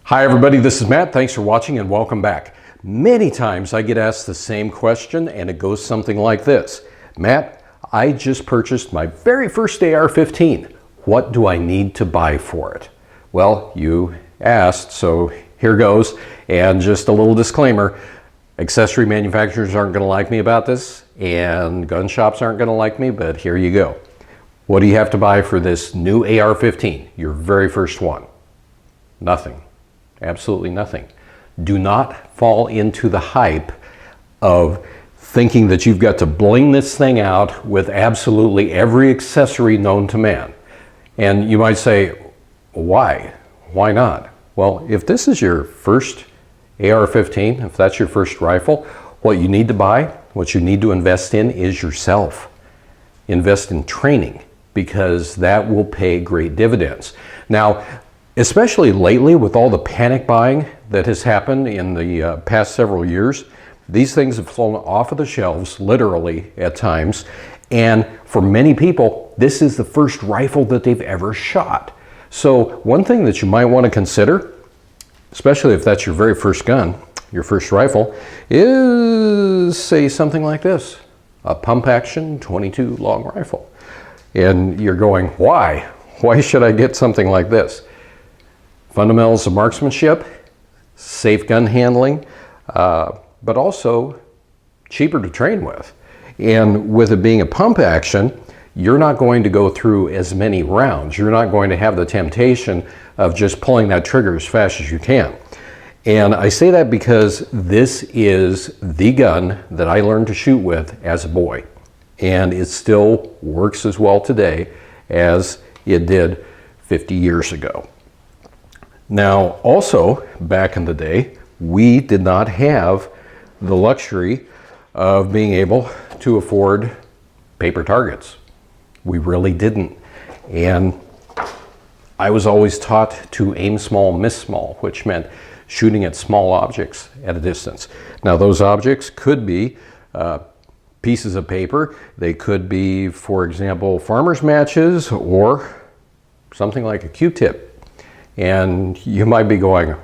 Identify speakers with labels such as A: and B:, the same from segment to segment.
A: Hi everybody, this is Matt. Thanks for watching and welcome back. Many times I get asked the same question and it goes something like this. Matt, I just purchased my very first AR-15. What do I need to buy for it? Well, you asked, so here goes. And just a little disclaimer, accessory manufacturers aren't going to like me about this and gun shops aren't going to like me, but here you go. What do you have to buy for this new AR-15, your very first one? Nothing. Absolutely nothing. Do not fall into the hype of thinking that you've got to bling this thing out with absolutely every accessory known to man. And you might say, why? Why not? Well, if this is your first AR-15, if that's your first rifle, what you need to buy, what you need to invest in is yourself. Invest in training, because that will pay great dividends. Now, especially lately with all the panic buying that has happened in the past several years, these things have flown off of the shelves, literally at times. And for many people, this is the first rifle that they've ever shot. So one thing that you might want to consider, especially if that's your very first gun, your first rifle, is say something like this, a pump action 22 long rifle. And you're going, why? Why should I get something like this? Fundamentals of marksmanship, safe gun handling, but also cheaper to train with. And with it being a pump action, you're not going to go through as many rounds. You're not going to have the temptation of just pulling that trigger as fast as you can. And I say that because this is the gun that I learned to shoot with as a boy. And it still works as well today as it did 50 years ago. Now, also, back in the day, we did not have the luxury of being able to afford paper targets. We really didn't. And I was always taught to aim small, miss small, which meant shooting at small objects at a distance. Now, those objects could be pieces of paper. They could be, for example, farmers' matches or something like a Q-tip. And you might be going,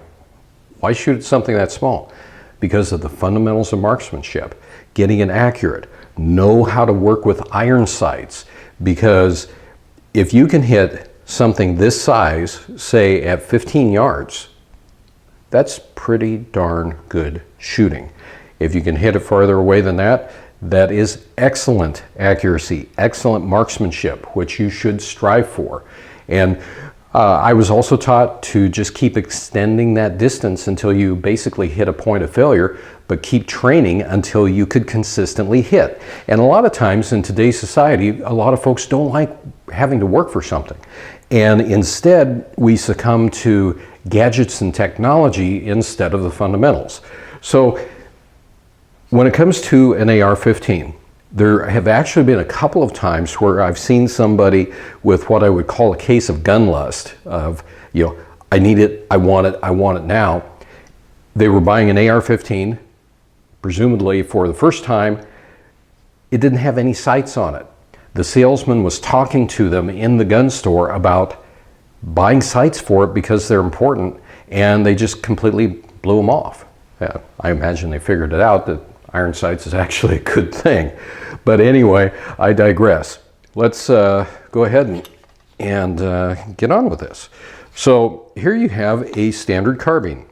A: why shoot at something that small? Because of the fundamentals of marksmanship, getting it accurate, know how to work with iron sights. Because if you can hit something this size, say at 15 yards, that's pretty darn good shooting. If you can hit it farther away than that, that is excellent accuracy, excellent marksmanship, which you should strive for. And I was also taught to just keep extending that distance until you basically hit a point of failure, but keep training until you could consistently hit. And a lot of times in today's society, a lot of folks don't like having to work for something. And instead, we succumb to gadgets and technology instead of the fundamentals. So when it comes to an AR-15, there have actually been a couple of times where I've seen somebody with what I would call a case of gun lust of, I need it, I want it now. They were buying an AR-15, presumably for the first time. It didn't have any sights on it. The salesman was talking to them in the gun store about buying sights for it because they're important, and they just completely blew them off. I imagine they figured it out that iron sights is actually a good thing. But anyway, I digress. Let's go ahead and get on with this. So here you have a standard carbine.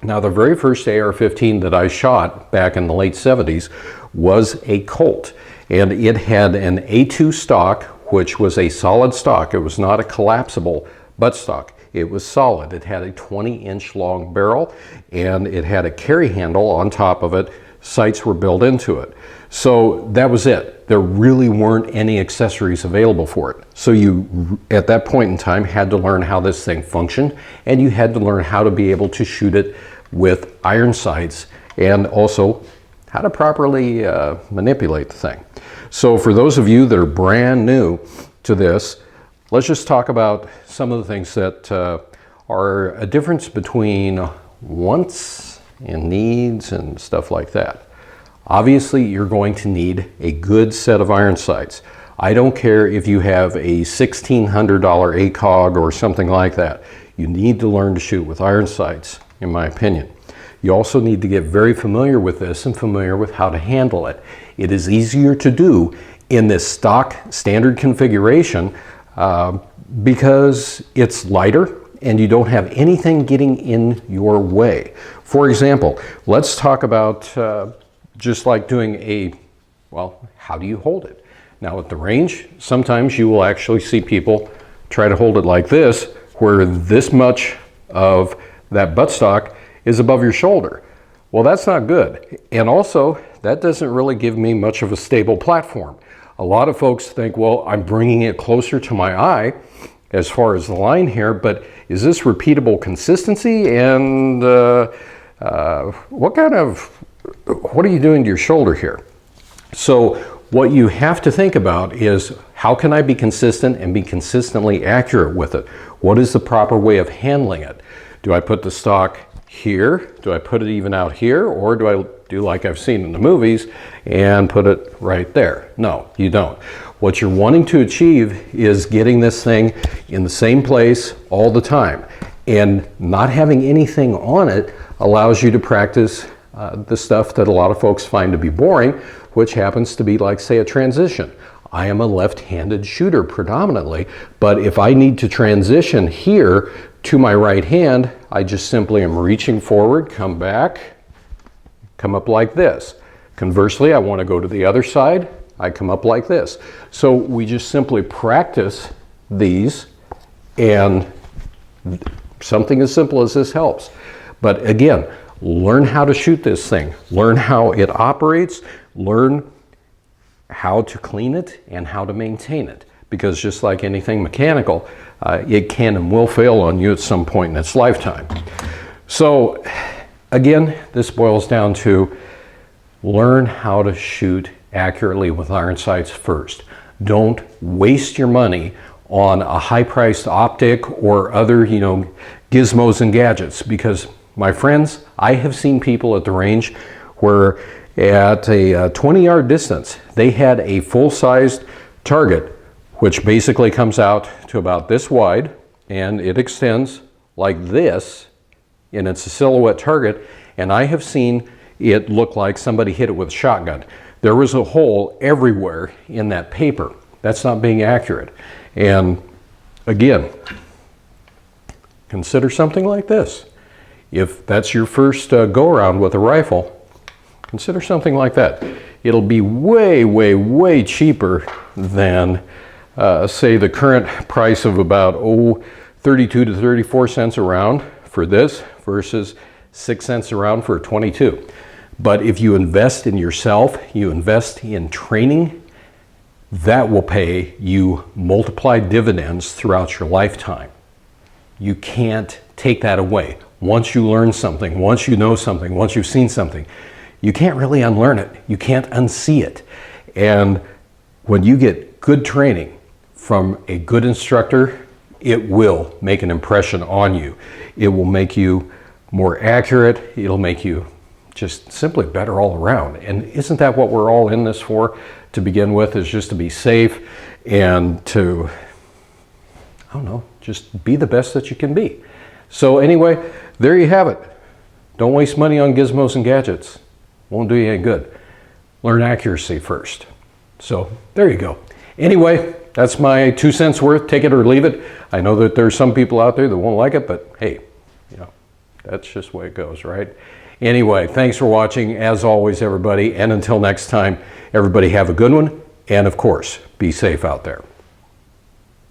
A: Now, the very first AR-15 that I shot back in the late 70s was a Colt. And it had an A2 stock, which was a solid stock. It was not a collapsible buttstock. It was solid. It had a 20-inch long barrel, and it had a carry handle on top of it. Sights were built into it. So that was it. There really weren't any accessories available for it. So you, at that point in time, had to learn how this thing functioned, and you had to learn how to be able to shoot it with iron sights, and also how to properly manipulate the thing. So for those of you that are brand new to this, let's just talk about some of the things that are a difference between wants and needs and stuff like that. Obviously, you're going to need a good set of iron sights. I don't care if you have a $1,600 ACOG or something like that. You need to learn to shoot with iron sights, in my opinion. You also need to get very familiar with this and familiar with how to handle it. It is easier to do in this stock standard configuration because it's lighter and you don't have anything getting in your way. For example, let's talk about just like doing well, how do you hold it? Now at the range, sometimes you will actually see people try to hold it like this, where this much of that buttstock is above your shoulder. Well, that's not good. And also, that doesn't really give me much of a stable platform. A lot of folks think, well, I'm bringing it closer to my eye as far as the line here, but is this repeatable consistency? And what are you doing to your shoulder here? So what you have to think about is, how can I be consistent and be consistently accurate with it? What is the proper way of handling it? Do I put the stock here? Do I put it even out here? Or do I do like I've seen in the movies and put it right there? No, you don't. What you're wanting to achieve is getting this thing in the same place all the time. And not having anything on it allows you to practice the stuff that a lot of folks find to be boring, which happens to be like, say, a transition. I am a left-handed shooter predominantly, but if I need to transition here to my right hand, I just simply am reaching forward, come back, come up like this. Conversely, I want to go to the other side, I come up like this. So we just simply practice these, and something as simple as this helps. But again, learn how to shoot this thing, learn how it operates, learn how to clean it and how to maintain it. Because just like anything mechanical, it can and will fail on you at some point in its lifetime. So again, this boils down to learn how to shoot accurately with iron sights first. Don't waste your money on a high-priced optic or other, gizmos and gadgets, because my friends, I have seen people at the range where at a 20-yard distance, they had a full-sized target, which basically comes out to about this wide, and it extends like this, and it's a silhouette target, and I have seen it look like somebody hit it with a shotgun. There was a hole everywhere in that paper. That's not being accurate. And again, consider something like this. If that's your first go-around with a rifle, consider something like that. It'll be way, way, way cheaper than, say, the current price of about 32 to 34 cents a round for this versus 6 cents a round for a 22. But if you invest in yourself, you invest in training, that will pay you multiplied dividends throughout your lifetime. You can't take that away. Once you learn something, once you know something, once you've seen something, you can't really unlearn it. You can't unsee it. And when you get good training from a good instructor, it will make an impression on you. It will make you more accurate. It'll make you just simply better all around. And isn't that what we're all in this for to begin with, is just to be safe and to, I don't know, just be the best that you can be. So anyway, there you have it. Don't waste money on gizmos and gadgets. Won't do you any good. Learn accuracy first. So there you go. Anyway, that's my 2 cents worth. Take it or leave it. I know that there's some people out there that won't like it, but hey, that's just the way it goes, right? Anyway, thanks for watching, as always, everybody. And until next time, everybody have a good one. And of course, be safe out there.